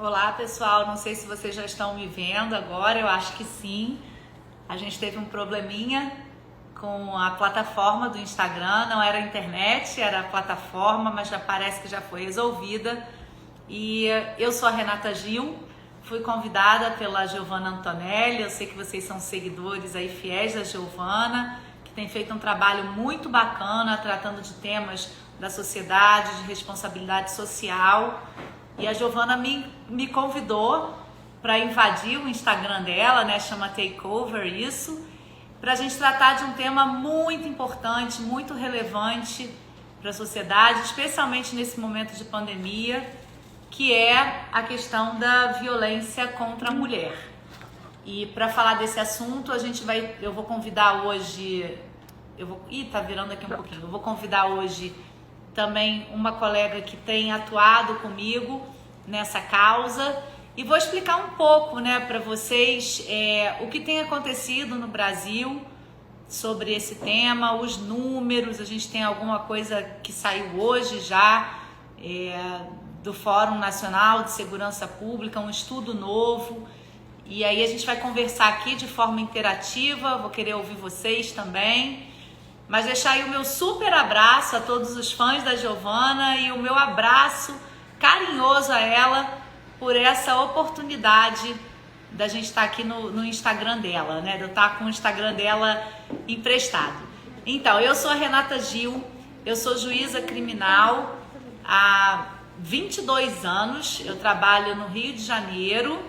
Olá pessoal, não sei se vocês já estão me vendo agora, eu acho que sim. A gente teve um probleminha com a plataforma do Instagram, não era a internet, era a plataforma, mas já parece que já foi resolvida. E eu sou a Renata Gil, fui convidada pela Giovana Antonelli, eu sei que vocês são seguidores aí fiéis da Giovana, que tem feito um trabalho muito bacana tratando de temas da sociedade, de responsabilidade social. E a Giovana me convidou para invadir o Instagram dela, né? Chama Takeover isso, para a gente tratar de um tema muito importante, muito relevante para a sociedade, especialmente nesse momento de pandemia, que é a questão da violência contra a mulher. E para falar desse assunto, eu vou convidar hoje, tá virando aqui um pouquinho. Eu vou convidar hoje também uma colega que tem atuado comigo nessa causa e vou explicar um pouco, né, para vocês o que tem acontecido no Brasil sobre esse tema, os números. A gente tem alguma coisa que saiu hoje já do Fórum Nacional de Segurança Pública, um estudo novo, e aí a gente vai conversar aqui de forma interativa, vou querer ouvir vocês também. Mas deixar aí o meu super abraço a todos os fãs da Giovana e o meu abraço carinhoso a ela por essa oportunidade da gente estar aqui no Instagram dela, né? De eu estar com o Instagram dela emprestado. Então, eu sou a Renata Gil, eu sou juíza criminal há 22 anos, eu trabalho no Rio de Janeiro,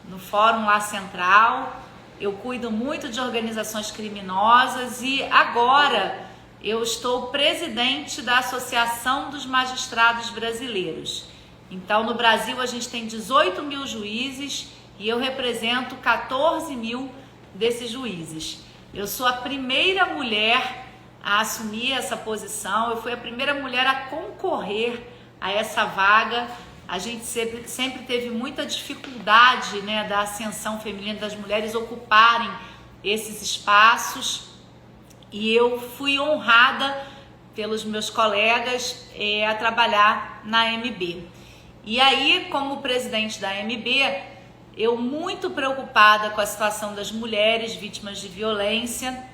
no Fórum lá Central. Eu cuido muito de organizações criminosas e agora eu estou presidente da Associação dos Magistrados Brasileiros. Então, no Brasil, a gente tem 18 mil juízes e eu represento 14 mil desses juízes. Eu sou a primeira mulher a assumir essa posição, eu fui a primeira mulher a concorrer a essa vaga. A gente sempre teve muita dificuldade, né, da ascensão feminina, das mulheres ocuparem esses espaços, e eu fui honrada pelos meus colegas a trabalhar na MB. E aí, como presidente da MB, eu muito preocupada com a situação das mulheres vítimas de violência,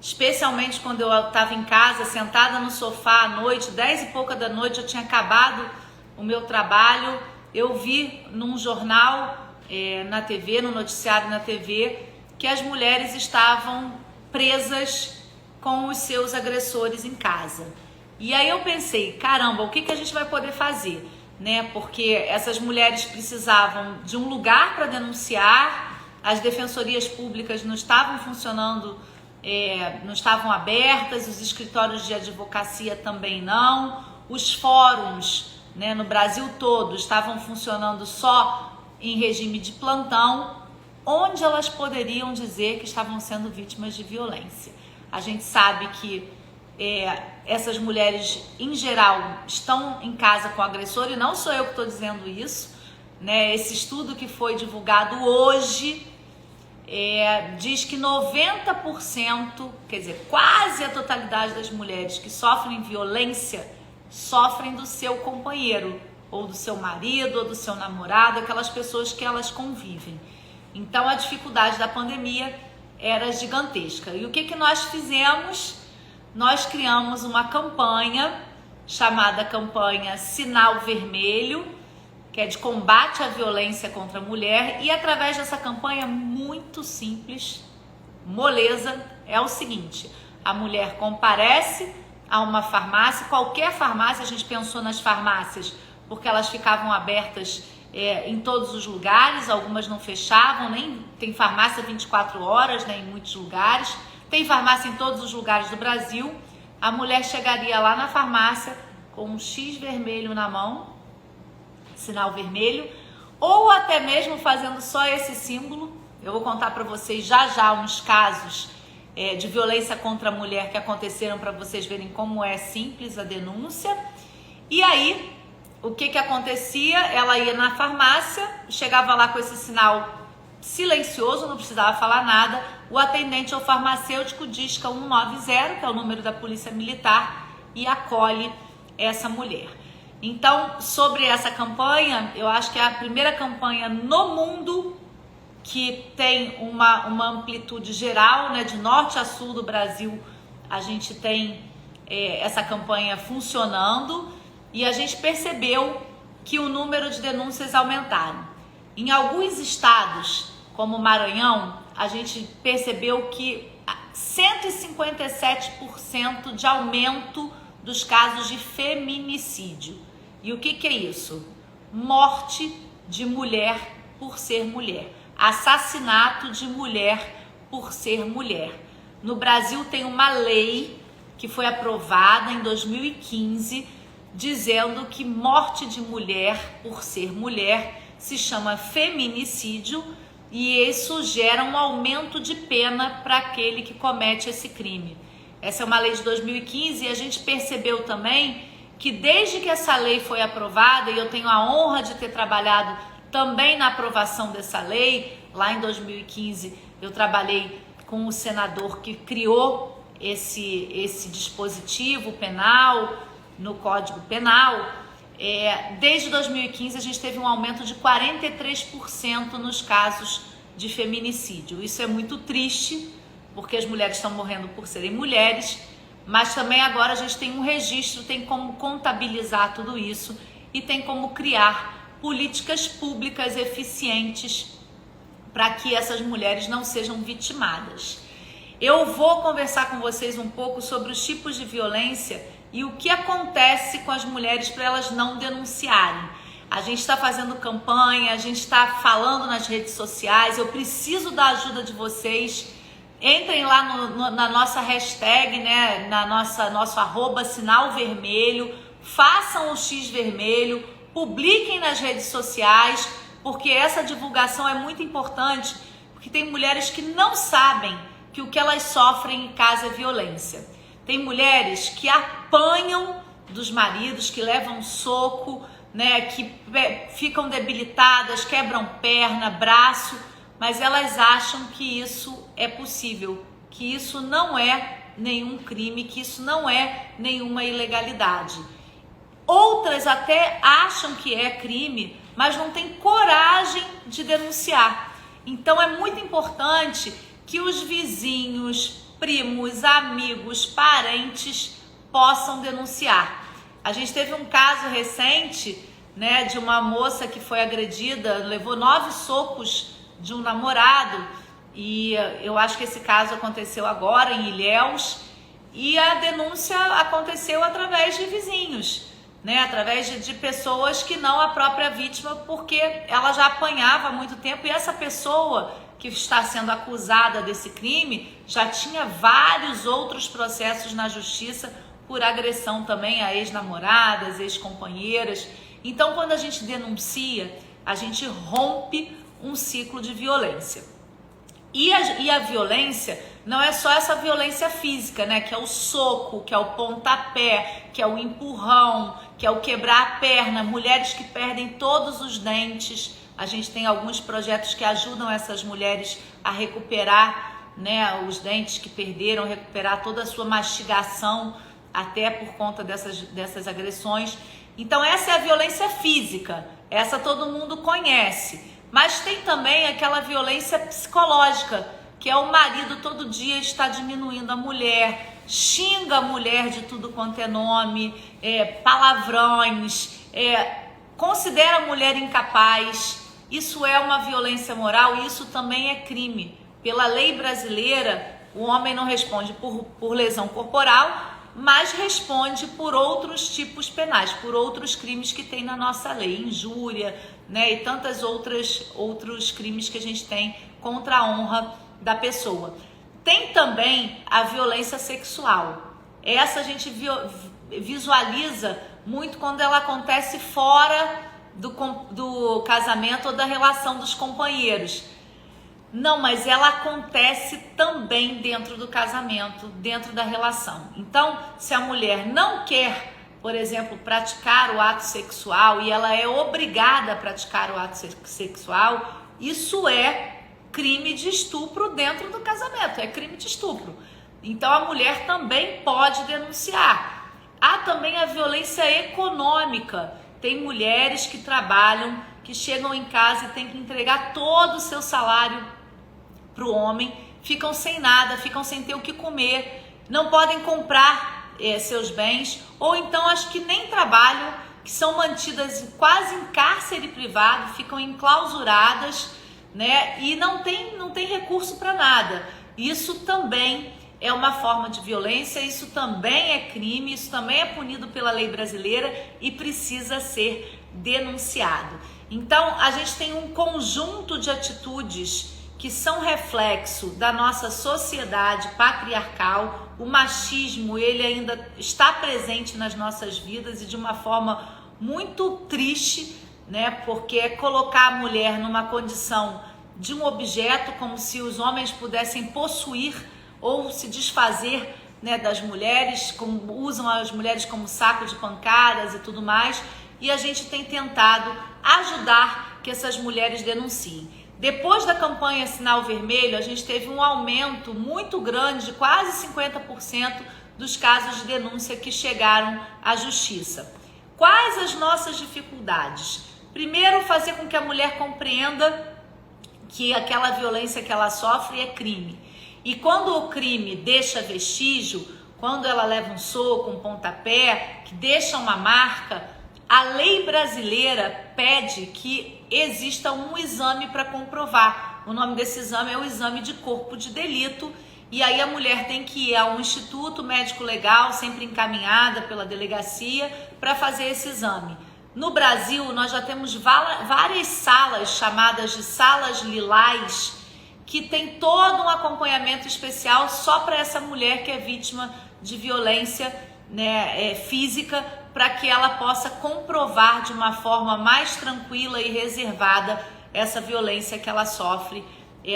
especialmente quando eu estava em casa, sentada no sofá à noite, 10 e pouca da noite, eu tinha acabado o meu trabalho, eu vi num jornal na TV, no noticiário na TV, que as mulheres estavam presas com os seus agressores em casa. E aí eu pensei, caramba, o que a gente vai poder fazer? Né? Porque essas mulheres precisavam de um lugar para denunciar, as defensorias públicas não estavam funcionando, não estavam abertas, os escritórios de advocacia também não, os fóruns, né, no Brasil todo estavam funcionando só em regime de plantão, onde elas poderiam dizer que estavam sendo vítimas de violência. A gente sabe que essas mulheres, em geral, estão em casa com o agressor, e não sou eu que estou dizendo isso, né? Esse estudo que foi divulgado hoje diz que 90%, quer dizer, quase a totalidade das mulheres que sofrem violência sofrem do seu companheiro, ou do seu marido, ou do seu namorado, aquelas pessoas que elas convivem. Então a dificuldade da pandemia era gigantesca. E o que nós fizemos? Nós criamos uma campanha chamada campanha Sinal Vermelho, que é de combate à violência contra a mulher, e através dessa campanha muito simples, moleza, é o seguinte: a mulher comparece a uma farmácia, qualquer farmácia, a gente pensou nas farmácias porque elas ficavam abertas em todos os lugares, algumas não fechavam, nem tem farmácia 24 horas, né, em muitos lugares, tem farmácia em todos os lugares do Brasil. A mulher chegaria lá na farmácia com um X vermelho na mão, sinal vermelho, ou até mesmo fazendo só esse símbolo. Eu vou contar para vocês já uns casos de violência contra a mulher que aconteceram, para vocês verem como é simples a denúncia. E aí, o que acontecia? Ela ia na farmácia, chegava lá com esse sinal silencioso, não precisava falar nada, o atendente ou farmacêutico disca 190, que é o número da polícia militar, e acolhe essa mulher. Então, sobre essa campanha, eu acho que é a primeira campanha no mundo que tem uma amplitude geral, né, de norte a sul do Brasil. A gente tem essa campanha funcionando e a gente percebeu que o número de denúncias aumentaram. Em alguns estados, como o Maranhão, a gente percebeu que 157% de aumento dos casos de feminicídio. E o que é isso? Morte de mulher por ser mulher. Assassinato de mulher por ser mulher. No Brasil tem uma lei que foi aprovada em 2015, dizendo que morte de mulher por ser mulher se chama feminicídio e isso gera um aumento de pena para aquele que comete esse crime. Essa é uma lei de 2015 e a gente percebeu também que desde que essa lei foi aprovada, e eu tenho a honra de ter trabalhado também na aprovação dessa lei, lá em 2015 eu trabalhei com o senador que criou esse dispositivo penal no Código Penal. Desde 2015 a gente teve um aumento de 43% nos casos de feminicídio. Isso é muito triste, porque as mulheres estão morrendo por serem mulheres, mas também agora a gente tem um registro, tem como contabilizar tudo isso e tem como criar políticas públicas eficientes para que essas mulheres não sejam vitimadas. Eu vou conversar com vocês um pouco sobre os tipos de violência e o que acontece com as mulheres para elas não denunciarem. A gente está fazendo campanha, a gente está falando nas redes sociais, eu preciso da ajuda de vocês. Entrem lá na nossa hashtag, né, nosso @sinalvermelho, façam o X vermelho, publiquem nas redes sociais, porque essa divulgação é muito importante, porque tem mulheres que não sabem que o que elas sofrem em casa é violência. Tem mulheres que apanham dos maridos, que levam soco, né, que ficam debilitadas, quebram perna, braço, mas elas acham que isso é possível, que isso não é nenhum crime, que isso não é nenhuma ilegalidade. Outras até acham que é crime, mas não têm coragem de denunciar. Então é muito importante que os vizinhos, primos, amigos, parentes possam denunciar. A gente teve um caso recente, né, de uma moça que foi agredida, levou 9 socos de um namorado, e eu acho que esse caso aconteceu agora em Ilhéus, e a denúncia aconteceu através de vizinhos, né, através de pessoas que não a própria vítima, porque ela já apanhava há muito tempo, e essa pessoa que está sendo acusada desse crime já tinha vários outros processos na justiça por agressão também a ex-namoradas, ex-companheiras. Então, quando a gente denuncia, a gente rompe um ciclo de violência. E a violência não é só essa violência física, né? Que é o soco, que é o pontapé, que é o empurrão, que é o quebrar a perna, mulheres que perdem todos os dentes. A gente tem alguns projetos que ajudam essas mulheres a recuperar, né, os dentes que perderam, recuperar toda a sua mastigação, até por conta dessas agressões. Então essa é a violência física, essa todo mundo conhece. Mas tem também aquela violência psicológica, que é o marido todo dia está diminuindo a mulher, xinga a mulher de tudo quanto é nome, palavrões, considera a mulher incapaz. Isso é uma violência moral e isso também é crime. Pela lei brasileira, o homem não responde por lesão corporal, mas responde por outros tipos penais, por outros crimes que tem na nossa lei, injúria, né, e tantos outros crimes que a gente tem contra a honra da pessoa. Tem também a violência sexual. Essa a gente visualiza muito quando ela acontece fora do casamento ou da relação dos companheiros. Não, mas ela acontece também dentro do casamento, dentro da relação. Então, se a mulher não quer, por exemplo, praticar o ato sexual e ela é obrigada a praticar o ato sexual, isso é crime de estupro dentro do casamento, é crime de estupro. Então, a mulher também pode denunciar. Há também a violência econômica. Tem mulheres que trabalham, que chegam em casa e têm que entregar todo o seu salário para o homem, ficam sem nada, ficam sem ter o que comer, não podem comprar seus bens, ou então as que nem trabalham, que são mantidas quase em cárcere privado, ficam enclausuradas, né? E não tem recurso para nada. Isso também é uma forma de violência, isso também é crime, isso também é punido pela lei brasileira e precisa ser denunciado. Então, a gente tem um conjunto de atitudes que são reflexo da nossa sociedade patriarcal. O machismo, ele ainda está presente nas nossas vidas e de uma forma muito triste, né? Porque é colocar a mulher numa condição de um objeto, como se os homens pudessem possuir ou se desfazer, né, das mulheres, como usam as mulheres como saco de pancadas e tudo mais. E a gente tem tentado ajudar que essas mulheres denunciem. Depois da campanha Sinal Vermelho, a gente teve um aumento muito grande, de quase 50% dos casos de denúncia que chegaram à justiça. Quais as nossas dificuldades? Primeiro, fazer com que a mulher compreenda que aquela violência que ela sofre é crime. E quando o crime deixa vestígio, quando ela leva um soco, um pontapé, que deixa uma marca, a lei brasileira pede que exista um exame para comprovar. O nome desse exame é o exame de corpo de delito. E aí a mulher tem que ir a um instituto médico legal, sempre encaminhada pela delegacia, para fazer esse exame. No Brasil, nós já temos várias salas chamadas de salas lilás, que tem todo um acompanhamento especial só para essa mulher que é vítima de violência, né, física, para que ela possa comprovar de uma forma mais tranquila e reservada essa violência que ela sofre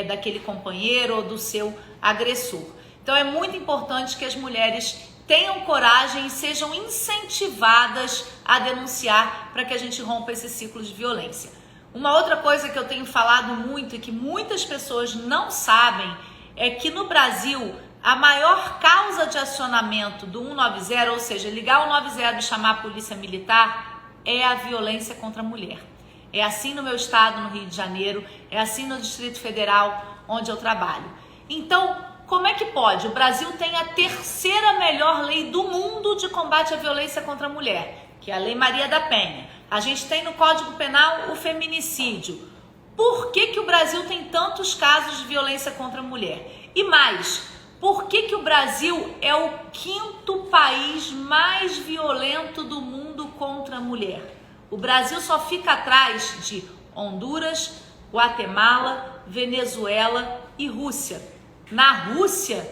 daquele companheiro ou do seu agressor. Então é muito importante que as mulheres tenham coragem e sejam incentivadas a denunciar para que a gente rompa esse ciclo de violência. Uma outra coisa que eu tenho falado muito e que muitas pessoas não sabem é que no Brasil a maior causa de acionamento do 190, ou seja, ligar o 90 e chamar a polícia militar, é a violência contra a mulher. É assim no meu estado, no Rio de Janeiro, é assim no Distrito Federal, onde eu trabalho. Então, como é que pode? O Brasil tem a terceira melhor lei do mundo de combate à violência contra a mulher, que é a Lei Maria da Penha. A gente tem no Código Penal o feminicídio. Por que o Brasil tem tantos casos de violência contra a mulher? E mais, por que o Brasil é o 5º país mais violento do mundo contra a mulher? O Brasil só fica atrás de Honduras, Guatemala, Venezuela e Rússia. Na Rússia,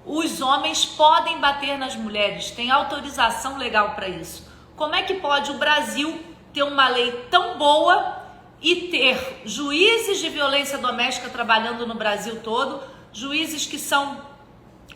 os homens podem bater nas mulheres, tem autorização legal para isso. Como é que pode o Brasil ter uma lei tão boa e ter juízes de violência doméstica trabalhando no Brasil todo, juízes que são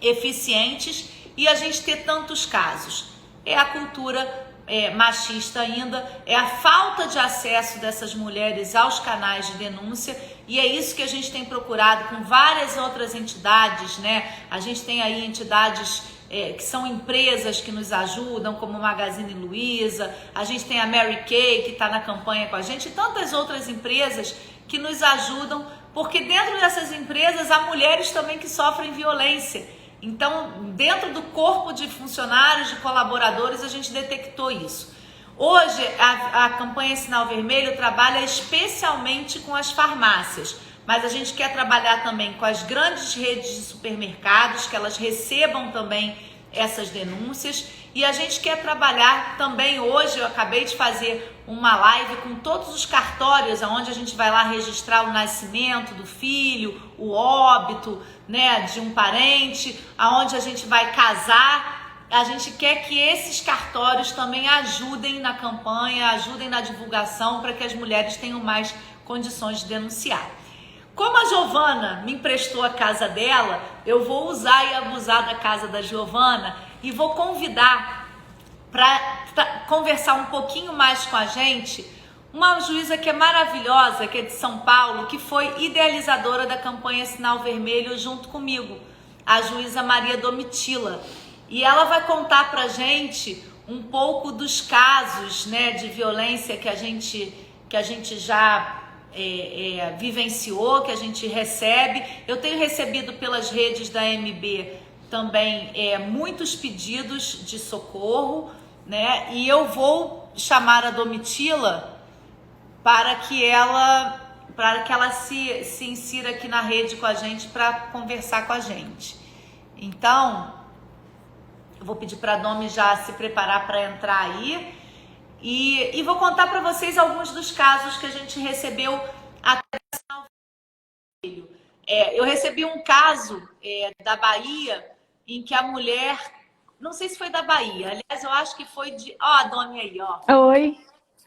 eficientes, e a gente ter tantos casos? É a cultura machista ainda, é a falta de acesso dessas mulheres aos canais de denúncia, e é isso que a gente tem procurado com várias outras entidades, né? A gente tem aí entidades que são empresas que nos ajudam, como o Magazine Luiza, a gente tem a Mary Kay, que está na campanha com a gente, e tantas outras empresas que nos ajudam, porque dentro dessas empresas há mulheres também que sofrem violência. Então, dentro do corpo de funcionários, de colaboradores, a gente detectou isso. Hoje, a campanha Sinal Vermelho trabalha especialmente com as farmácias, mas a gente quer trabalhar também com as grandes redes de supermercados, que elas recebam também essas denúncias, e a gente quer trabalhar também hoje, eu acabei de fazer uma live com todos os cartórios, onde a gente vai lá registrar o nascimento do filho, o óbito, né, de um parente, aonde a gente vai casar. A gente quer que esses cartórios também ajudem na campanha, ajudem na divulgação, para que as mulheres tenham mais condições de denunciar. Como a Giovana me emprestou a casa dela, eu vou usar e abusar da casa da Giovana e vou convidar para conversar um pouquinho mais com a gente uma juíza que é maravilhosa, que é de São Paulo, que foi idealizadora da campanha Sinal Vermelho junto comigo, a juíza Maria Domitila. E ela vai contar pra gente um pouco dos casos, né, de violência que a gente já vivenciou, que a gente recebe. Eu tenho recebido pelas redes da MB também muitos pedidos de socorro, né? E eu vou chamar a Domitila para que ela se insira aqui na rede com a gente para conversar com a gente. Então, eu vou pedir para a Domi já se preparar para entrar aí e vou contar para vocês alguns dos casos que a gente recebeu até o filho. Eu recebi um caso da Bahia em que a mulher, não sei se foi da Bahia, aliás, eu acho que foi de... Ó, a Domi aí, ó. Oi,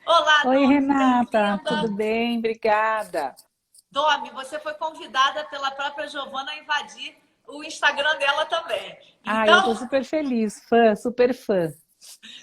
Olá, oi Domi, Renata, tudo bem-vinda. bem? Obrigada. Domi, você foi convidada pela própria Giovana a invadir o Instagram dela também. Eu tô Então, super feliz, fã, super fã.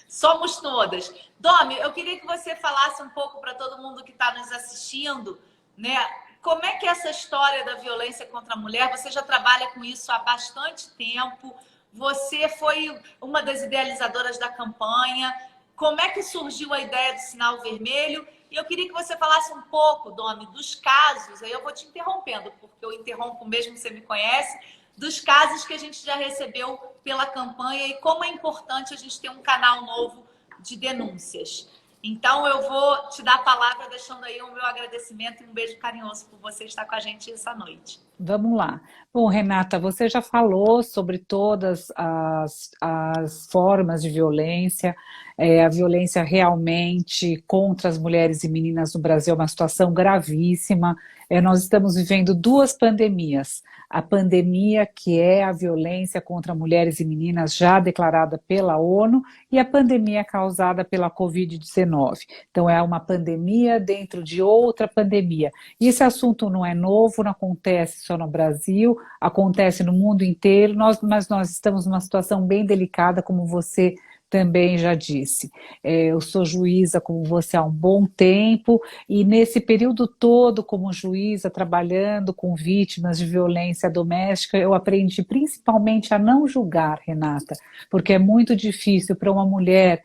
somos todas. Domi, eu queria que você falasse um pouco para todo mundo que está nos assistindo, né? Como é que é essa história da violência contra a mulher? Você já trabalha com isso há bastante tempo. Você foi uma das idealizadoras da campanha. Como é que surgiu a ideia do sinal vermelho? E eu queria que você falasse um pouco, Domi, dos casos. Aí eu vou te interrompendo, porque eu interrompo mesmo, você me conhece, dos casos que a gente já recebeu pela campanha e como é importante a gente ter um canal novo de denúncias. Então, eu vou te dar a palavra, deixando aí o meu agradecimento e um beijo carinhoso por você estar com a gente essa noite. Vamos lá. Bom, Renata, você já falou sobre todas as formas de violência. A violência realmente contra as mulheres e meninas no Brasil é uma situação gravíssima. Nós estamos vivendo duas pandemias. A pandemia que é a violência contra mulheres e meninas já declarada pela ONU e a pandemia causada pela Covid-19. Então, é uma pandemia dentro de outra pandemia. E esse assunto não é novo, não acontece só no Brasil, acontece no mundo inteiro, mas nós estamos numa situação bem delicada, como você também já disse. Eu sou juíza como você há um bom tempo e nesse período todo como juíza, trabalhando com vítimas de violência doméstica, eu aprendi principalmente a não julgar, Renata, porque é muito difícil para uma mulher,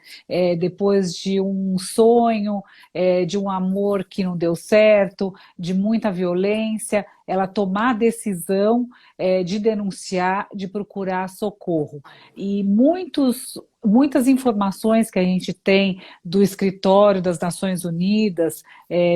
depois de um sonho, de um amor que não deu certo, de muita violência, ela tomar a decisão de denunciar, de procurar socorro. E muitas informações que a gente tem do Escritório das Nações Unidas,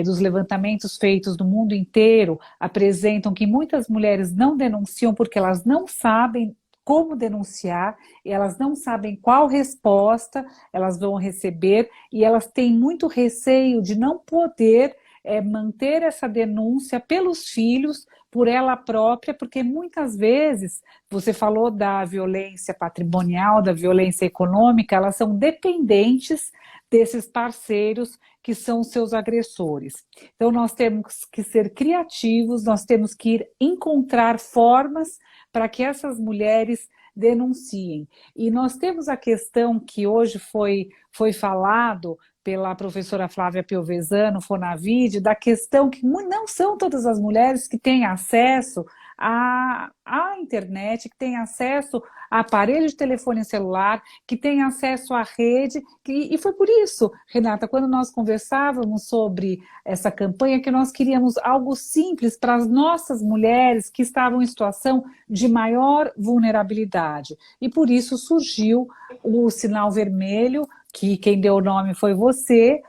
dos levantamentos feitos no mundo inteiro, apresentam que muitas mulheres não denunciam porque elas não sabem como denunciar, elas não sabem qual resposta elas vão receber e elas têm muito receio de não poder manter essa denúncia pelos filhos, por ela própria, porque muitas vezes, você falou da violência patrimonial, da violência econômica, elas são dependentes desses parceiros que são seus agressores. Então nós temos que ser criativos, nós temos que ir encontrar formas para que essas mulheres denunciem. E nós temos a questão que hoje foi falado pela professora Flávia Piovesano, Fonavide, da questão que não são todas as mulheres que têm acesso à internet, que têm acesso a aparelho de telefone celular, que têm acesso à rede, e foi por isso, Renata, quando nós conversávamos sobre essa campanha, que nós queríamos algo simples para as nossas mulheres que estavam em situação de maior vulnerabilidade. E por isso surgiu o sinal vermelho, que quem deu o nome foi você,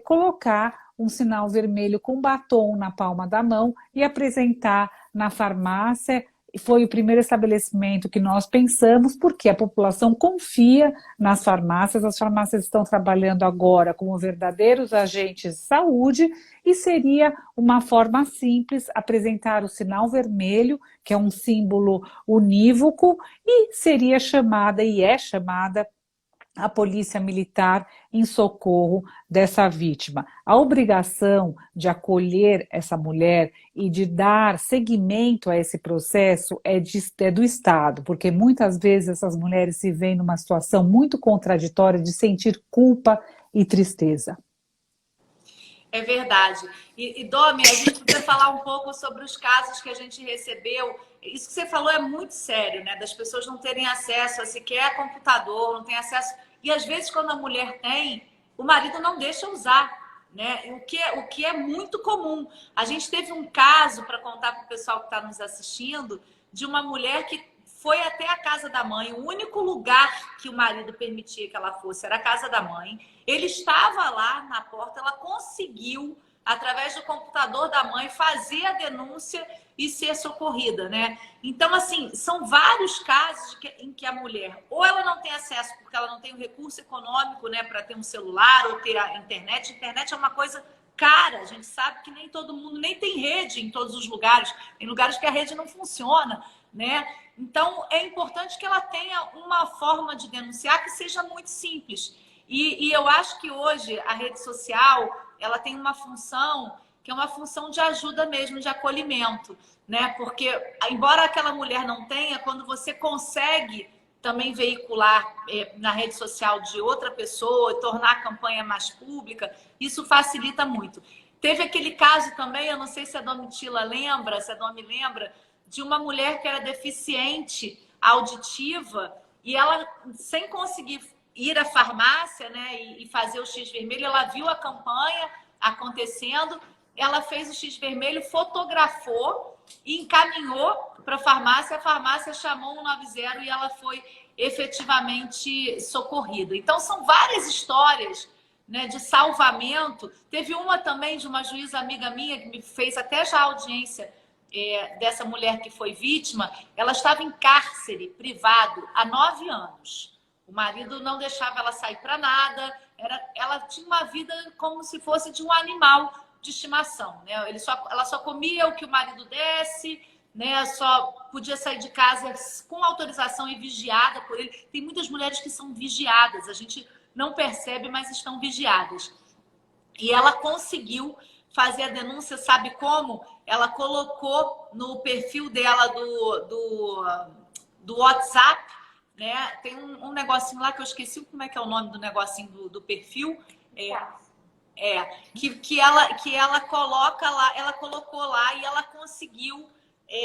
colocar um sinal vermelho com batom na palma da mão e apresentar na farmácia. Foi o primeiro estabelecimento que nós pensamos, porque a população confia nas farmácias, as farmácias estão trabalhando agora como verdadeiros agentes de saúde, e seria uma forma simples apresentar o sinal vermelho, que é um símbolo unívoco, e seria chamada, e é chamada, a polícia militar em socorro dessa vítima. A obrigação de acolher essa mulher e de dar seguimento a esse processo é do Estado, porque muitas vezes essas mulheres se veem numa situação muito contraditória de sentir culpa e tristeza. É verdade. E Domi, a gente precisa falar um pouco sobre os casos que a gente recebeu. Isso que você falou é muito sério, né? Das pessoas não terem acesso a sequer a computador, não terem acesso E às vezes, quando a mulher tem, o marido não deixa usar. Né? O que é muito comum. A gente teve um caso, para contar para o pessoal que está nos assistindo, de uma mulher que foi até a casa da mãe. O único lugar que o marido permitia que ela fosse era a casa da mãe. Ele estava lá na porta, ela conseguiu, através do computador da mãe, fazer a denúncia e ser socorrida, né? Então, assim, são vários casos em que a mulher, ou ela não tem acesso porque ela não tem o recurso econômico, né, para ter um celular ou ter a internet. A internet é uma coisa cara, a gente sabe que nem todo mundo, nem tem rede em todos os lugares. Tem lugares que a rede não funciona, né? Então, é importante que ela tenha uma forma de denunciar que seja muito simples. E eu acho que hoje a rede social, ela tem uma função que é uma função de ajuda mesmo, de acolhimento, né? Porque, embora aquela mulher não tenha, quando você consegue também veicular na rede social de outra pessoa e tornar a campanha mais pública, isso facilita muito. Teve aquele caso também, eu não sei se a Domitila lembra, se a Domi lembra, de uma mulher que era deficiente auditiva e ela, sem conseguir ir à farmácia, né, e fazer o X vermelho, ela viu a campanha acontecendo, ela fez o X vermelho, fotografou e encaminhou para a farmácia chamou o 190 e ela foi efetivamente socorrida. Então, são várias histórias, né, de salvamento. Teve uma também de uma juíza amiga minha que me fez até já audiência dessa mulher que foi vítima. Ela estava em cárcere privado há 9 anos. O marido não deixava ela sair para nada. Ela tinha uma vida como se fosse de um animal de estimação, né? Ela só comia o que o marido desse, né? Só podia sair de casa com autorização e vigiada por ele. Tem muitas mulheres que são vigiadas, a gente não percebe, mas estão vigiadas. E ela conseguiu fazer a denúncia, sabe como? Ela colocou no perfil dela do WhatsApp, né? Tem um negocinho lá que eu esqueci como é que é o nome do negocinho do perfil. Que ela coloca lá, ela colocou lá e ela conseguiu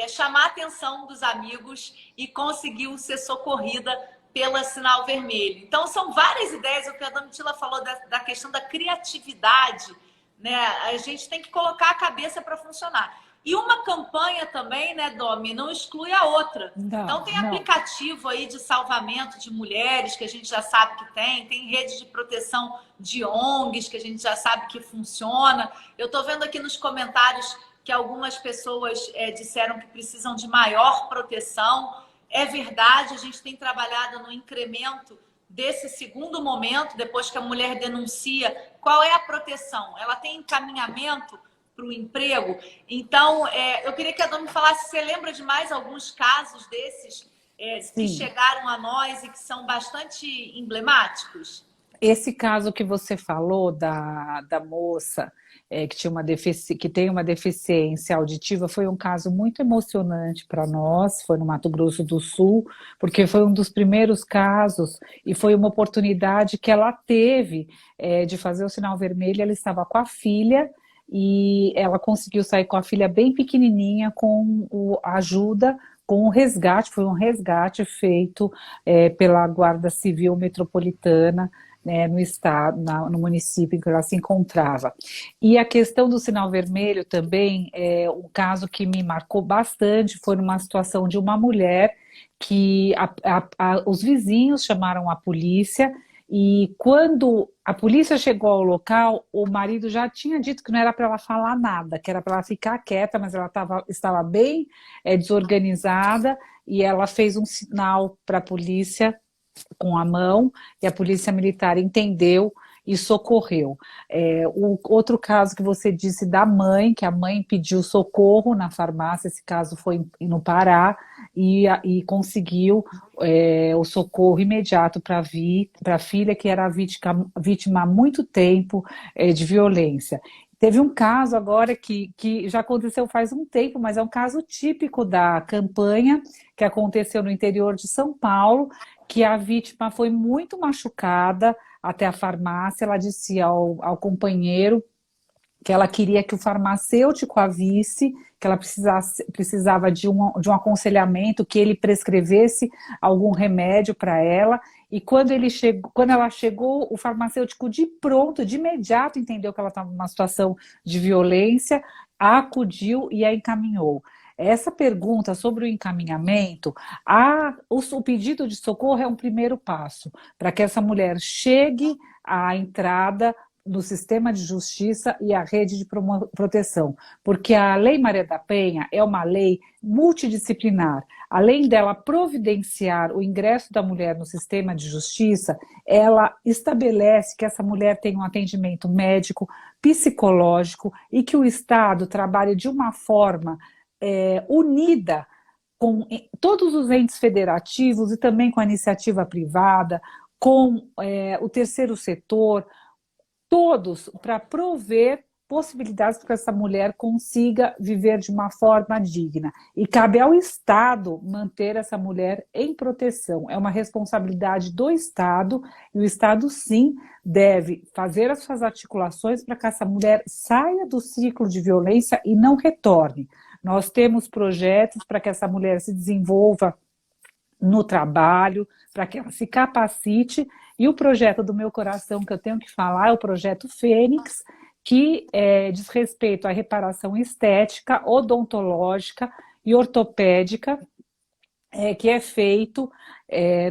chamar a atenção dos amigos e conseguiu ser socorrida pela sinal vermelho. Então, são várias ideias, o que a Domitila falou da questão da criatividade, né? A gente tem que colocar a cabeça para funcionar. E uma campanha também, né, Domi, não exclui a outra. Então, tem aplicativo aí de salvamento de mulheres, que a gente já sabe que tem rede de proteção de ONGs, que a gente já sabe que funciona. Eu estou vendo aqui nos comentários que algumas pessoas disseram que precisam de maior proteção. É verdade, a gente tem trabalhado no incremento desse segundo momento, depois que a mulher denuncia. Qual é a proteção? Ela tem encaminhamento para o emprego? Então, eu queria que a Domi falasse, você lembra de mais alguns casos desses que chegaram a nós e que são bastante emblemáticos? Esse caso que você falou da moça que tem uma deficiência auditiva foi um caso muito emocionante para nós, foi no Mato Grosso do Sul, porque foi um dos primeiros casos e foi uma oportunidade que ela teve de fazer o sinal vermelho. Ela estava com a filha e ela conseguiu sair com a filha bem pequenininha com a ajuda, com o resgate. Foi um resgate feito pela Guarda Civil Metropolitana, no estado, no município em que ela se encontrava. E a questão do sinal vermelho também, um caso que me marcou bastante, foi numa situação de uma mulher que os vizinhos chamaram a polícia, e quando a polícia chegou ao local, o marido já tinha dito que não era para ela falar nada, que era para ela ficar quieta, mas ela estava bem desorganizada, e ela fez um sinal para a polícia com a mão, e a polícia militar entendeu e socorreu. O outro caso que você disse da mãe, que a mãe pediu socorro na farmácia, esse caso foi no Pará, e conseguiu o socorro imediato para a filha, que era vítima há muito tempo de violência. Teve um caso agora que já aconteceu faz um tempo, mas é um caso típico da campanha que aconteceu no interior de São Paulo, que a vítima foi muito machucada até a farmácia. Ela disse ao companheiro que ela queria que o farmacêutico a visse, que ela precisava de um aconselhamento, que ele prescrevesse algum remédio para ela. E quando ela chegou, o farmacêutico de pronto, de imediato, entendeu que ela estava numa situação de violência, a acudiu e a encaminhou. Essa pergunta sobre o encaminhamento, o pedido de socorro é um primeiro passo para que essa mulher chegue à entrada do sistema de justiça e à rede de proteção, porque a Lei Maria da Penha é uma lei multidisciplinar. Além dela providenciar o ingresso da mulher no sistema de justiça, ela estabelece que essa mulher tem um atendimento médico, psicológico e que o Estado trabalhe de uma forma unida com todos os entes federativos e também com a iniciativa privada, com o terceiro setor, todos para prover possibilidades para que essa mulher consiga viver de uma forma digna. E cabe ao Estado manter essa mulher em proteção. É uma responsabilidade do Estado, e o Estado, sim, deve fazer as suas articulações para que essa mulher saia do ciclo de violência e não retorne. Nós temos projetos para que essa mulher se desenvolva no trabalho, para que ela se capacite, e o projeto do meu coração que eu tenho que falar é o projeto Fênix, que diz respeito à reparação estética, odontológica e ortopédica, que é feito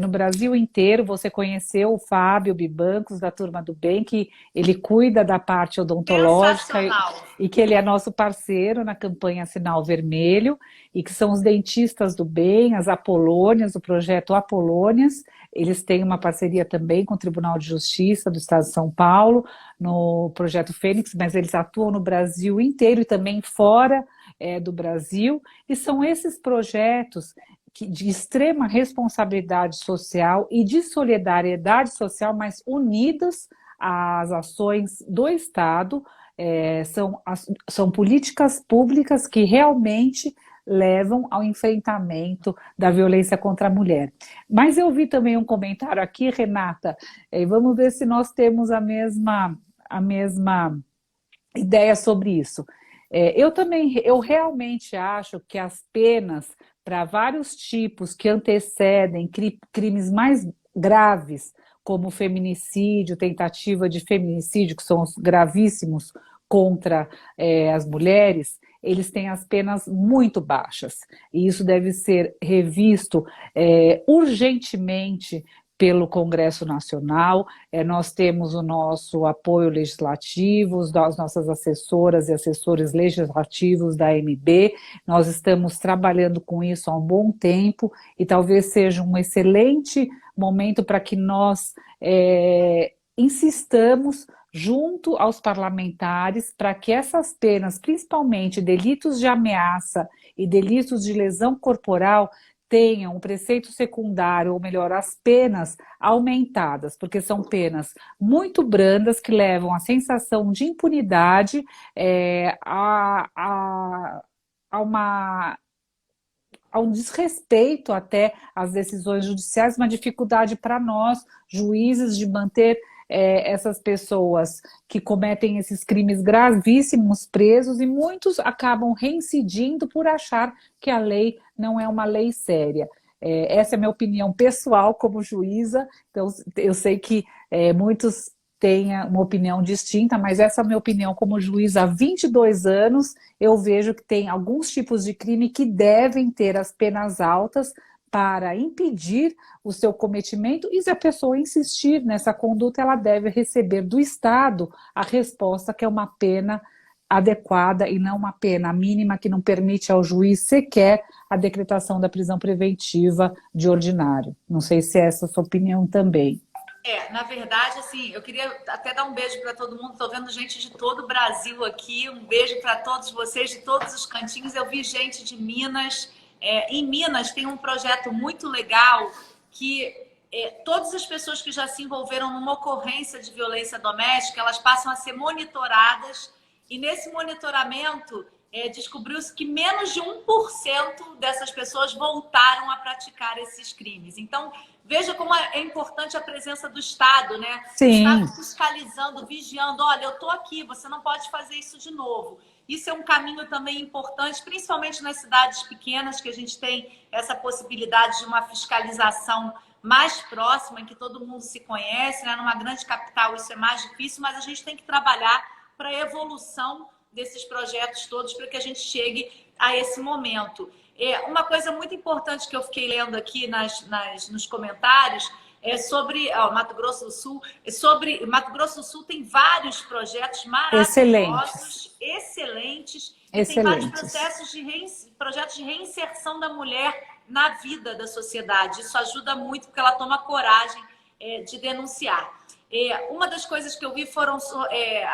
no Brasil inteiro. Você conheceu o Fábio Bibancos, da Turma do Bem, que ele cuida da parte odontológica e que ele é nosso parceiro na campanha Sinal Vermelho, e que são os dentistas do bem, as Apolônias, o projeto Apolônias. Eles têm uma parceria também com o Tribunal de Justiça do Estado de São Paulo, no projeto Fênix, mas eles atuam no Brasil inteiro e também fora do Brasil, e são esses projetos de extrema responsabilidade social e de solidariedade social, mas unidas às ações do Estado. São políticas públicas que realmente levam ao enfrentamento da violência contra a mulher. Mas eu vi também um comentário aqui, Renata, vamos ver se nós temos a mesma ideia sobre isso. Eu realmente acho que as penas para vários tipos que antecedem crimes mais graves, como feminicídio, tentativa de feminicídio, que são os gravíssimos contra as mulheres, eles têm as penas muito baixas. E isso deve ser revisto urgentemente pelo Congresso Nacional. Nós temos o nosso apoio legislativo, as nossas assessoras e assessores legislativos da AMB. Nós estamos trabalhando com isso há um bom tempo, e talvez seja um excelente momento para que nós insistamos junto aos parlamentares para que essas penas, principalmente delitos de ameaça e delitos de lesão corporal, tenham um preceito secundário, ou melhor, as penas aumentadas, porque são penas muito brandas que levam à sensação de impunidade, a um desrespeito até às decisões judiciais, uma dificuldade para nós, juízes, de manter essas pessoas que cometem esses crimes gravíssimos presos, e muitos acabam reincidindo por achar que a lei não é uma lei séria. Essa é a minha opinião pessoal como juíza, então eu sei que muitos têm uma opinião distinta, mas essa é a minha opinião como juíza há 22 anos. Eu vejo que tem alguns tipos de crime que devem ter as penas altas para impedir o seu cometimento, e se a pessoa insistir nessa conduta, ela deve receber do Estado a resposta, que é uma pena adequada e não uma pena mínima que não permite ao juiz sequer a decretação da prisão preventiva de ordinário. Não sei se é essa a sua opinião também. Na verdade, assim, eu queria até dar um beijo para todo mundo. Estou vendo gente de todo o Brasil aqui. Um beijo para todos vocês de todos os cantinhos. Eu vi gente de Minas. Em Minas tem um projeto muito legal que todas as pessoas que já se envolveram numa ocorrência de violência doméstica, elas passam a ser monitoradas, e nesse monitoramento descobriu-se que menos de 1% dessas pessoas voltaram a praticar esses crimes. Então, veja como é importante a presença do Estado, né? O Sim. Estado fiscalizando, vigiando. Olha, eu estou aqui, você não pode fazer isso de novo. Isso é um caminho também importante, principalmente nas cidades pequenas, que a gente tem essa possibilidade de uma fiscalização mais próxima, em que todo mundo se conhece, né? Numa grande capital isso é mais difícil, mas a gente tem que trabalhar para a evolução desses projetos todos para que a gente chegue a esse momento. Uma coisa muito importante que eu fiquei lendo aqui nos comentários é sobre Mato Grosso do Sul. Mato Grosso do Sul tem vários projetos maravilhosos, excelentes e tem vários projetos de reinserção da mulher na vida da sociedade. Isso ajuda muito porque ela toma coragem de denunciar. Uma das coisas que eu vi foram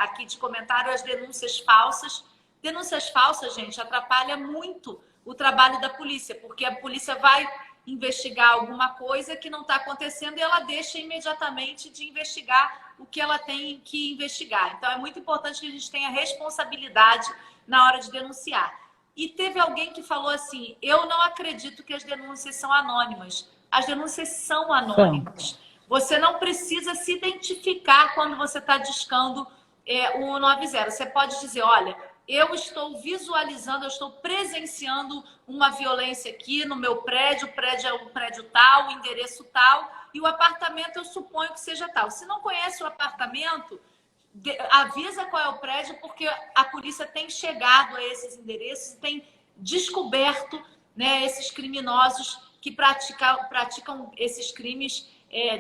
aqui de comentário as denúncias falsas. Denúncias falsas, gente, atrapalha muito o trabalho da polícia, porque a polícia vai investigar alguma coisa que não está acontecendo e ela deixa imediatamente de investigar o que ela tem que investigar. Então, é muito importante que a gente tenha responsabilidade na hora de denunciar. E teve alguém que falou assim, eu não acredito que as denúncias são anônimas. As denúncias são anônimas. Você não precisa se identificar quando você está discando o 190. Você pode dizer, olha, eu estou visualizando, eu estou presenciando uma violência aqui no meu prédio, o prédio é um prédio tal, o endereço tal, e o apartamento eu suponho que seja tal. Se não conhece o apartamento, avisa qual é o prédio, porque a polícia tem chegado a esses endereços e tem descoberto, né, esses criminosos que praticam esses crimes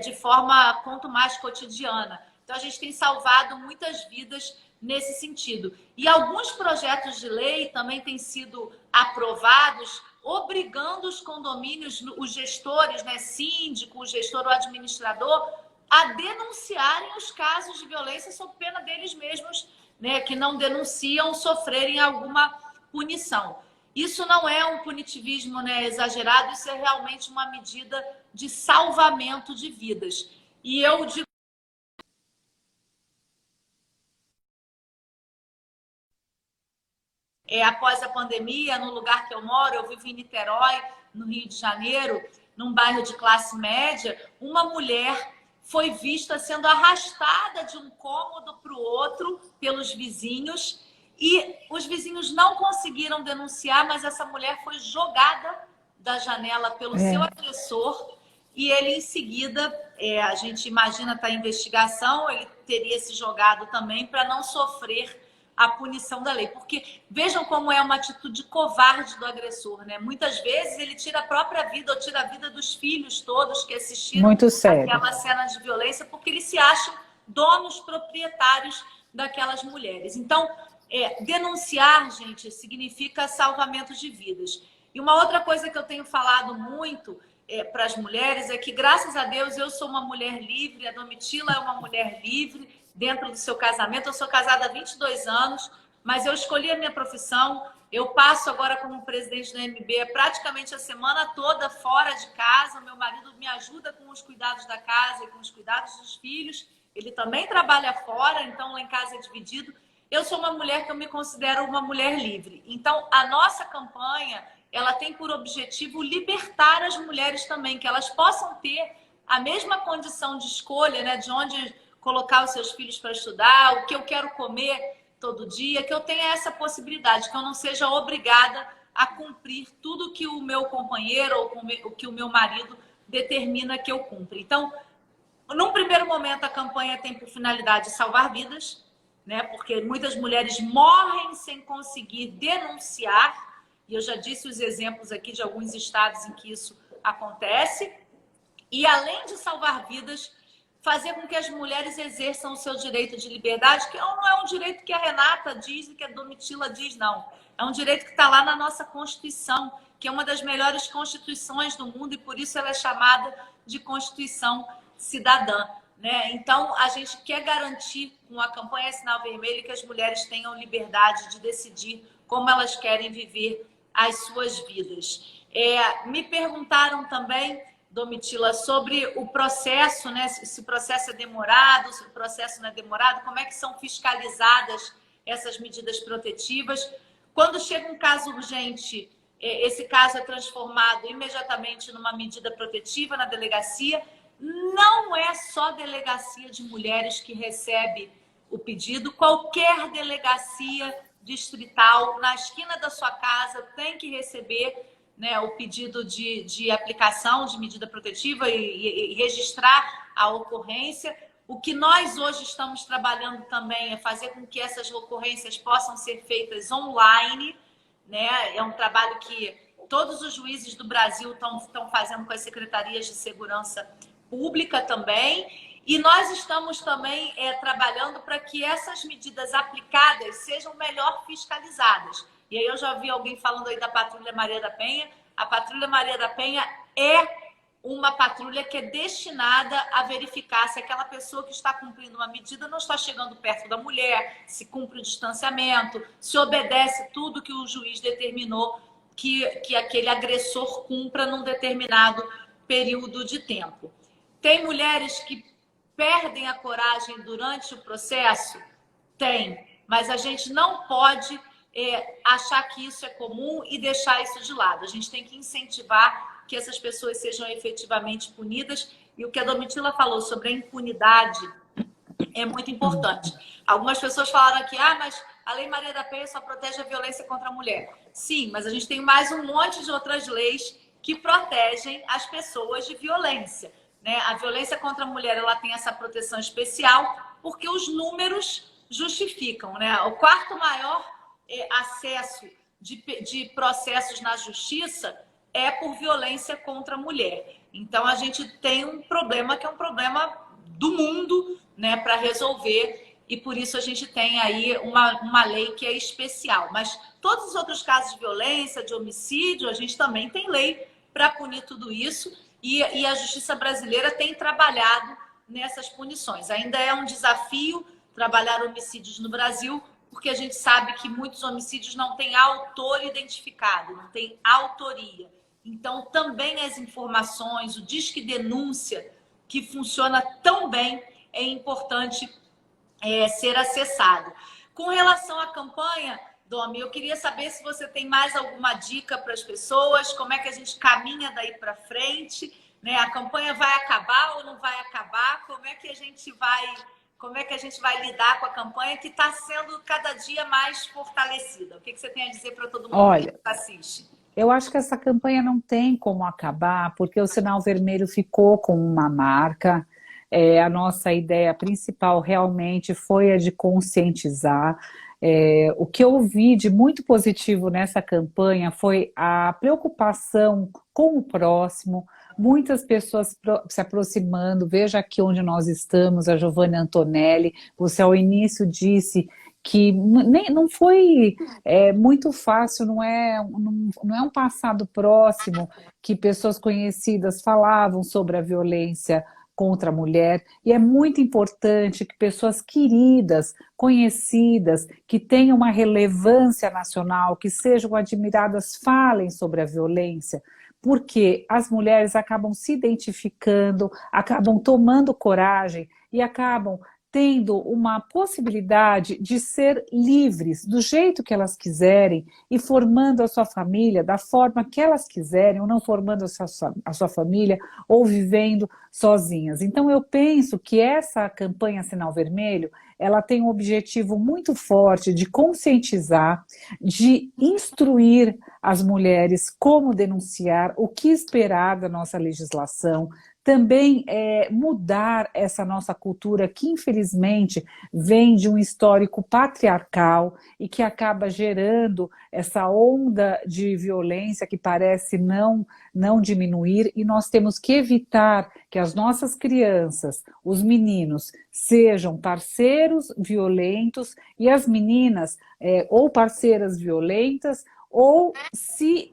de forma quanto mais cotidiana. Então, a gente tem salvado muitas vidas nesse sentido. E alguns projetos de lei também têm sido aprovados, obrigando os condomínios, os gestores, né, síndico, o gestor ou administrador, a denunciarem os casos de violência sob pena deles mesmos, né, que não denunciam, sofrerem alguma punição. Isso não é um punitivismo, né, exagerado, isso é realmente uma medida de salvamento de vidas. E eu digo após a pandemia, no lugar que eu moro, eu vivo em Niterói, no Rio de Janeiro, num bairro de classe média, uma mulher foi vista sendo arrastada de um cômodo para o outro pelos vizinhos e os vizinhos não conseguiram denunciar, mas essa mulher foi jogada da janela pelo seu agressor e ele em seguida, a gente imagina está em investigação, ele teria se jogado também para não sofrer a punição da lei. Porque vejam como é uma atitude covarde do agressor, né? Muitas vezes ele tira a própria vida ou tira a vida dos filhos todos que assistiram aquela cena de violência porque eles se acham donos proprietários daquelas mulheres. Então, denunciar, gente, significa salvamento de vidas. E uma outra coisa que eu tenho falado muito para as mulheres é que, graças a Deus, eu sou uma mulher livre, a Domitila é uma mulher livre, dentro do seu casamento. Eu sou casada há 22 anos, mas eu escolhi a minha profissão. Eu passo agora como presidente da MB praticamente a semana toda fora de casa. O meu marido me ajuda com os cuidados da casa e com os cuidados dos filhos. Ele também trabalha fora, então lá em casa é dividido. Eu sou uma mulher que eu me considero uma mulher livre. Então, a nossa campanha, ela tem por objetivo libertar as mulheres também, que elas possam ter a mesma condição de escolha, né, de onde colocar os seus filhos para estudar, o que eu quero comer todo dia, que eu tenha essa possibilidade, que eu não seja obrigada a cumprir tudo que o meu companheiro ou o que o meu marido determina que eu cumpra. Então, num primeiro momento, a campanha tem por finalidade salvar vidas, né? Porque muitas mulheres morrem sem conseguir denunciar, e eu já disse os exemplos aqui de alguns estados em que isso acontece, e além de salvar vidas, fazer com que as mulheres exerçam o seu direito de liberdade, que não é um direito que a Renata diz e que a Domitila diz, não. É um direito que está lá na nossa Constituição, que é uma das melhores constituições do mundo e por isso ela é chamada de Constituição Cidadã, né? Então, a gente quer garantir com a campanha Sinal Vermelho que as mulheres tenham liberdade de decidir como elas querem viver as suas vidas. Me perguntaram também, Domitila, sobre o processo, né? Se o processo é demorado, se o processo não é demorado, como é que são fiscalizadas essas medidas protetivas. Quando chega um caso urgente, esse caso é transformado imediatamente numa medida protetiva na delegacia. Não é só a delegacia de mulheres que recebe o pedido, qualquer delegacia distrital na esquina da sua casa tem que receber, né, o pedido de aplicação de medida protetiva e registrar a ocorrência. O que nós hoje estamos trabalhando também é fazer com que essas ocorrências possam ser feitas online, né? É um trabalho que todos os juízes do Brasil estão fazendo com as secretarias de segurança pública também. E nós estamos também trabalhando para que essas medidas aplicadas sejam melhor fiscalizadas. E aí eu já vi alguém falando aí da Patrulha Maria da Penha. A Patrulha Maria da Penha é uma patrulha que é destinada a verificar se aquela pessoa que está cumprindo uma medida não está chegando perto da mulher, se cumpre o distanciamento, se obedece tudo que o juiz determinou que aquele agressor cumpra num determinado período de tempo. Tem mulheres que perdem a coragem durante o processo? Tem, mas a gente não pode achar que isso é comum e deixar isso de lado. A gente tem que incentivar que essas pessoas sejam efetivamente punidas. E o que a Domitila falou sobre a impunidade é muito importante. Algumas pessoas falaram aqui, mas a Lei Maria da Penha só protege a violência contra a mulher. Sim, mas a gente tem mais um monte de outras leis que protegem as pessoas de violência, né? A violência contra a mulher, ela tem essa proteção especial porque os números justificam, né? O quarto maior acesso de processos na justiça é por violência contra a mulher. Então, a gente tem um problema que é um problema do mundo, né, para resolver, e por isso a gente tem aí uma lei que é especial. Mas todos os outros casos de violência, de homicídio, a gente também tem lei para punir tudo isso, e a justiça brasileira tem trabalhado nessas punições. Ainda é um desafio trabalhar homicídios no Brasil, porque a gente sabe que muitos homicídios não têm autor identificado, não tem autoria. Então, também as informações, o Disque Denúncia, que funciona tão bem, é importante ser acessado. Com relação à campanha, Domi, eu queria saber se você tem mais alguma dica para as pessoas, como é que a gente caminha daí para frente, né? A campanha vai acabar ou não vai acabar? Como é que a gente vai lidar com a campanha que está sendo cada dia mais fortalecida? O que você tem a dizer para todo mundo que assiste? Eu acho que essa campanha não tem como acabar, porque o Sinal Vermelho ficou com uma marca. A nossa ideia principal realmente foi a de conscientizar. O que eu vi de muito positivo nessa campanha foi a preocupação com o próximo, muitas pessoas se aproximando. Veja aqui onde nós estamos, a Giovanna Antonelli, você ao início disse que não foi muito fácil, não é um passado próximo que pessoas conhecidas falavam sobre a violência contra a mulher, e é muito importante que pessoas queridas, conhecidas, que tenham uma relevância nacional, que sejam admiradas, falem sobre a violência, porque as mulheres acabam se identificando, acabam tomando coragem e acabam tendo uma possibilidade de ser livres do jeito que elas quiserem e formando a sua família da forma que elas quiserem, ou não formando a sua família, ou vivendo sozinhas. Então eu penso que essa campanha Sinal Vermelho, ela tem um objetivo muito forte de conscientizar, de instruir as mulheres como denunciar, o que esperar da nossa legislação, também mudar essa nossa cultura que infelizmente vem de um histórico patriarcal e que acaba gerando essa onda de violência que parece não diminuir, e nós temos que evitar que as nossas crianças, os meninos, sejam parceiros violentos e as meninas ou parceiras violentas ou se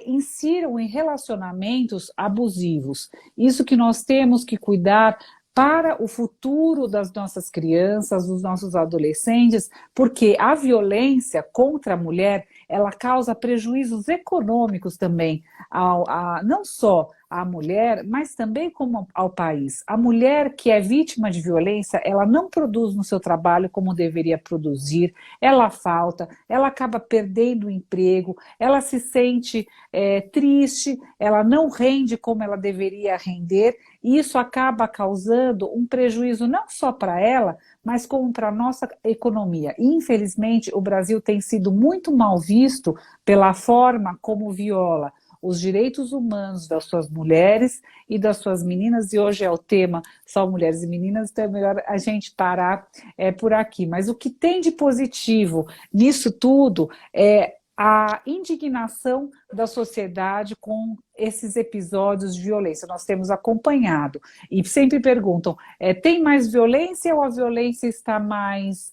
insiram em relacionamentos abusivos. Isso que nós temos que cuidar para o futuro das nossas crianças, dos nossos adolescentes, porque a violência contra a mulher, ela causa prejuízos econômicos também, não só à mulher, mas também como ao país. A mulher que é vítima de violência, ela não produz no seu trabalho como deveria produzir, ela falta, ela acaba perdendo o emprego, ela se sente triste, ela não rende como ela deveria render, e isso acaba causando um prejuízo não só para ela, mas como para a nossa economia. E, infelizmente, o Brasil tem sido muito mal visto pela forma como viola os direitos humanos das suas mulheres e das suas meninas, e hoje é o tema só mulheres e meninas, então é melhor a gente parar por aqui. Mas o que tem de positivo nisso tudo é a indignação da sociedade com esses episódios de violência. Nós temos acompanhado e sempre perguntam, tem mais violência ou a violência está mais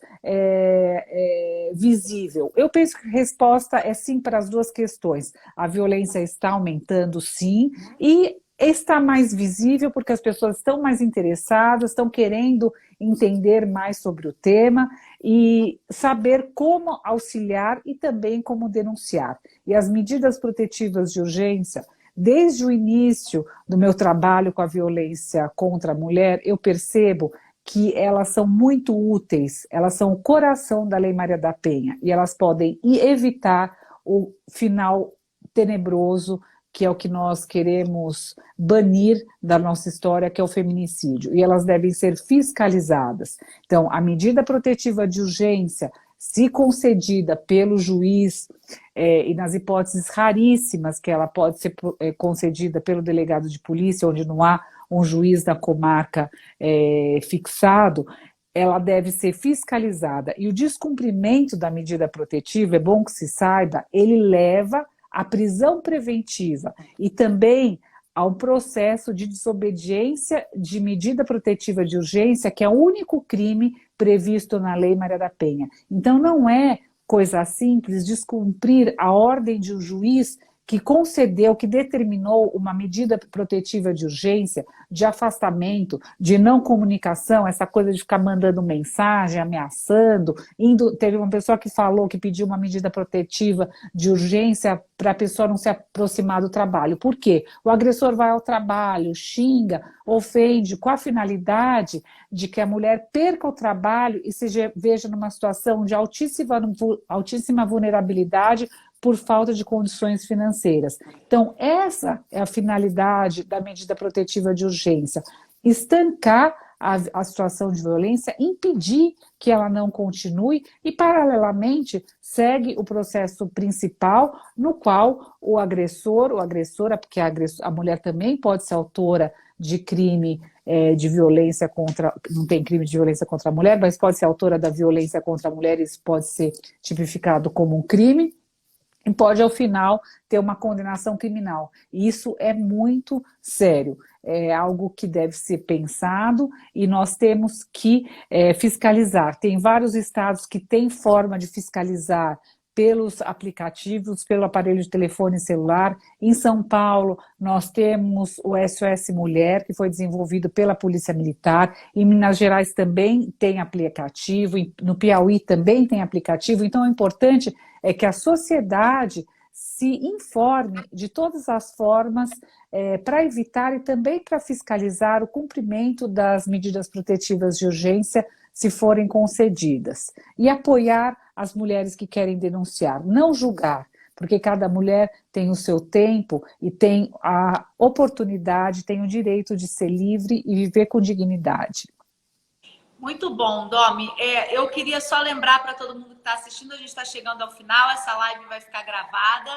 visível? Eu penso que a resposta é sim para as duas questões. A violência está aumentando, sim, e está mais visível porque as pessoas estão mais interessadas, estão querendo entender mais sobre o tema e saber como auxiliar e também como denunciar. E as medidas protetivas de urgência, desde o início do meu trabalho com a violência contra a mulher, eu percebo que elas são muito úteis, elas são o coração da Lei Maria da Penha e elas podem evitar o final tenebroso que é o que nós queremos banir da nossa história, que é o feminicídio, e elas devem ser fiscalizadas. Então, a medida protetiva de urgência, se concedida pelo juiz, e nas hipóteses raríssimas que ela pode ser concedida pelo delegado de polícia, onde não há um juiz da comarca fixado, ela deve ser fiscalizada. E o descumprimento da medida protetiva, é bom que se saiba, ele leva à prisão preventiva e também ao processo de desobediência de medida protetiva de urgência, que é o único crime previsto na Lei Maria da Penha. Então não é coisa simples descumprir a ordem de um juiz que concedeu, que determinou uma medida protetiva de urgência, de afastamento, de não comunicação, essa coisa de ficar mandando mensagem, ameaçando, teve uma pessoa que falou que pediu uma medida protetiva de urgência para a pessoa não se aproximar do trabalho. Por quê? O agressor vai ao trabalho, xinga, ofende, com a finalidade de que a mulher perca o trabalho e se veja numa situação de altíssima vulnerabilidade por falta de condições financeiras. Então, essa é a finalidade da medida protetiva de urgência, estancar a situação de violência, impedir que ela não continue e, paralelamente, segue o processo principal no qual o agressor ou agressora, porque a mulher também pode ser autora de crime de violência contra, não tem crime de violência contra a mulher, mas pode ser autora da violência contra a mulher, isso pode ser tipificado como um crime, e pode, ao final, ter uma condenação criminal. E isso é muito sério, é algo que deve ser pensado e nós temos que fiscalizar. Tem vários estados que têm forma de fiscalizar pelos aplicativos, pelo aparelho de telefone celular. Em São Paulo, nós temos o SOS Mulher, que foi desenvolvido pela Polícia Militar. Em Minas Gerais também tem aplicativo, no Piauí também tem aplicativo. Então, o importante é que a sociedade se informe de todas as formas para evitar e também para fiscalizar o cumprimento das medidas protetivas de urgência, se forem concedidas. E apoiar as mulheres que querem denunciar, não julgar, porque cada mulher tem o seu tempo e tem a oportunidade, tem o direito de ser livre e viver com dignidade. Muito bom, Domi. Eu queria só lembrar para todo mundo que está assistindo, a gente está chegando ao final, essa live vai ficar gravada.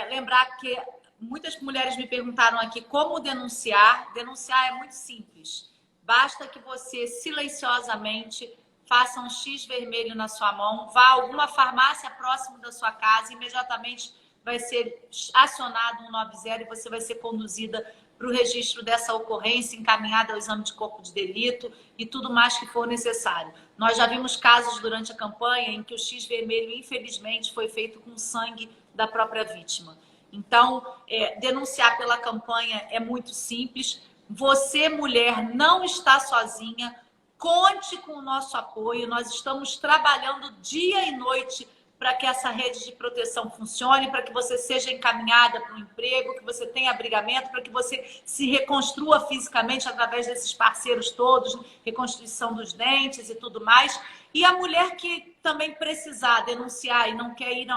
Lembrar que muitas mulheres me perguntaram aqui como denunciar. Denunciar é muito simples. Basta que você silenciosamente faça um X vermelho na sua mão, vá a alguma farmácia próximo da sua casa, imediatamente vai ser acionado 190 e você vai ser conduzida para o registro dessa ocorrência, encaminhada ao exame de corpo de delito e tudo mais que for necessário. Nós já vimos casos durante a campanha em que o X vermelho, infelizmente, foi feito com sangue da própria vítima. Então, denunciar pela campanha é muito simples. Você, mulher, não está sozinha. Conte com o nosso apoio. Nós estamos trabalhando dia e noite para que essa rede de proteção funcione, para que você seja encaminhada para o emprego, que você tenha abrigamento, para que você se reconstrua fisicamente através desses parceiros todos, reconstrução dos dentes e tudo mais. E a mulher que também precisar denunciar e não quer ir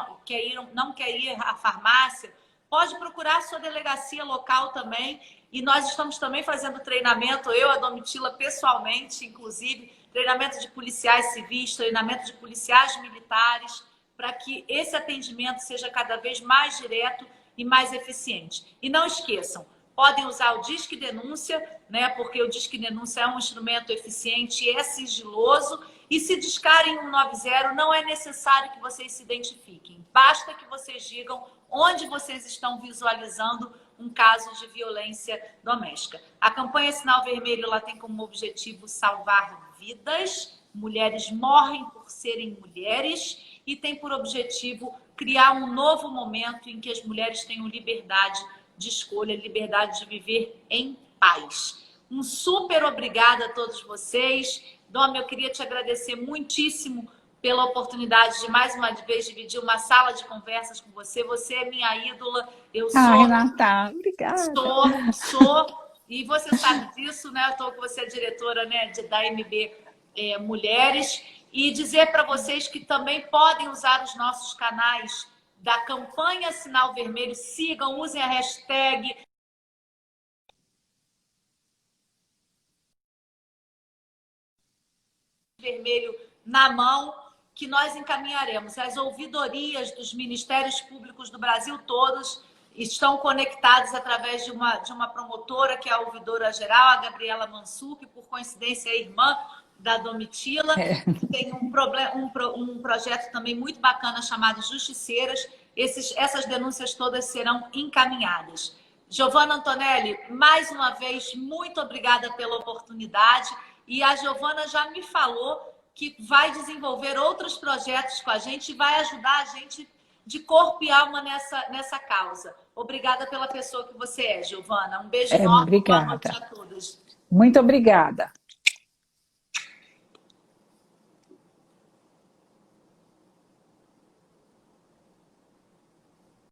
à farmácia, pode procurar a sua delegacia local também. E nós estamos também fazendo treinamento, eu, a Domitila, pessoalmente, inclusive, treinamento de policiais civis, treinamento de policiais militares, para que esse atendimento seja cada vez mais direto e mais eficiente. E não esqueçam, podem usar o Disque Denúncia, né? Porque o Disque Denúncia é um instrumento eficiente e é sigiloso. E se discarem 190, não é necessário que vocês se identifiquem. Basta que vocês digam onde vocês estão visualizando um caso de violência doméstica. A campanha Sinal Vermelho ela tem como objetivo salvar vidas. Mulheres morrem por serem mulheres e tem por objetivo criar um novo momento em que as mulheres tenham liberdade de escolha, liberdade de viver em paz. Um super obrigada a todos vocês. Dom, eu queria te agradecer muitíssimo pela oportunidade de mais uma vez dividir uma sala de conversas com você. Você é minha ídola. Eu sou... Renata, obrigada. E você sabe disso, né? Eu estou com você, diretora, né, da MB Mulheres. E dizer para vocês que também podem usar os nossos canais da campanha Sinal Vermelho. Sigam, usem a hashtag vermelho na mão, que nós encaminharemos. As ouvidorias dos ministérios públicos do Brasil todos estão conectados através de uma promotora, que é a ouvidora geral, a Gabriela Mansur, que por coincidência é irmã da Domitila, que tem um projeto também muito bacana chamado Justiceiras. Essas denúncias todas serão encaminhadas. Giovana Antonelli, mais uma vez, muito obrigada pela oportunidade. E a Giovana já me falou que vai desenvolver outros projetos com a gente e vai ajudar a gente de corpo e alma nessa causa. Obrigada pela pessoa que você é, Giovana. Um beijo enorme. Obrigada. Boa noite a todas. Muito obrigada.